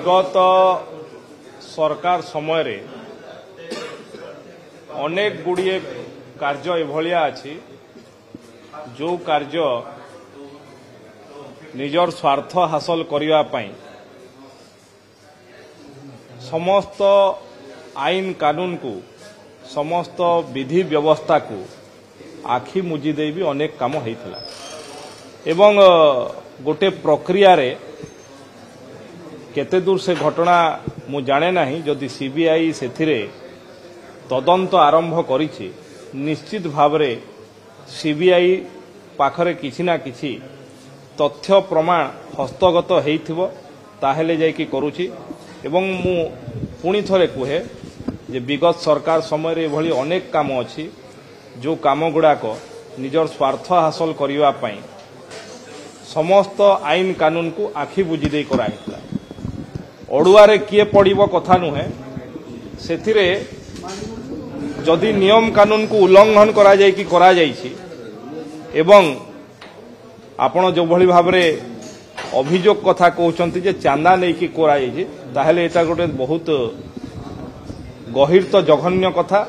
विगत सरकार समय रे अनेक गुड़िए कार्य एभलिया अछि जो कार्य निजर स्वार्थ हासिल करिवा पई समस्त आईन कानून को समस्त विधि व्यवस्था को आखि मुजी दे भी अनेक काम होइथिला एवं गोटे प्रक्रिया रे केते दूर से घटना मु जाने नाही जदि सीबीआई सेथिरे तदंत आरंभ करिछि निश्चित भावरे सीबीआई पाखरे किछि ना किछि तथ्य प्रमाण हस्तगत हेइथिबो ताहेले जाय कि करूछि एवं मु पुणी थरे कुहे जे विगत सरकार समय रे भली अनेक काम अछि जो काम गुड़ाक निजर स्वार्थ हासिल करिवा पई समस्त आईन कानून को आखि बुझी दे कराइला अड़ुआरे किए पड़िबो कथा नुहे सेथिरे जदि नियम कानून को उल्लंघन करा जाय कि करा जायछि एवं आपण जो भली भाबरे अभियोग कथा कहउचंती जे चांदा नै कि करा जायछि ताहेले एटा गोटे बहुत गहिर तो जघन्य कथा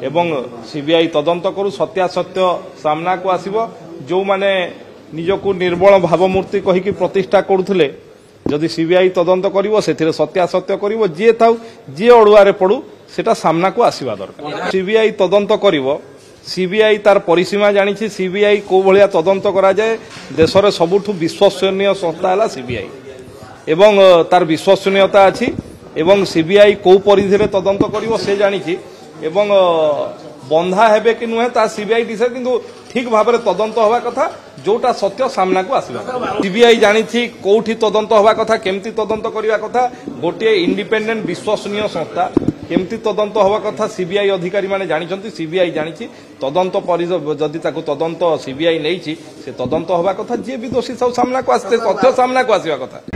एवं सीबीआई तदंत करू सत्यासत्य सामना को आसीबो जो माने निजको निर्बल भावमूर्ति कहि कि प्रतिष्ठा करूथले जदि सीबीआई तदंत करिवो सेथिरे सत्यासत्य करिवो जे थाउ जे अड़ुआरे पड़ू सेटा सामना को आसीबा दरकार सीबीआई तदंत करिवो सीबीआई तार परिसीमा जानिछि सीबीआई को भलिया तदंत करा जाय देशरे सबुठु विश्वसनीय संस्था हला सीबीआई एवं तार विश्वसनीयता अछि एवं सीबीआई को परिधिरे तदंत करिवो से जानिछि एवं बंधा हेबे कि नुहे ता सीबीआई डिसाइड किंतु ठीक भाबरे तदंत होवा कथा जोटा सत्य सामना को आसीबा सीबीआई जानिछि कोठी तदंत होवा कथा केमती तदंत करिवा कथा गोटे इंडिपेंडेंट विश्वसनीय संस्था केमती तदंत होवा कथा सीबीआई अधिकारी माने जानिछंती सीबीआई जानिछि तदंत परिषद जदि ताको तदंत सीबीआई नैछि से तदंत होवा कथा जे भी दोषी सब सामना को आस्ते तथ्य सामना को आसीबा कथा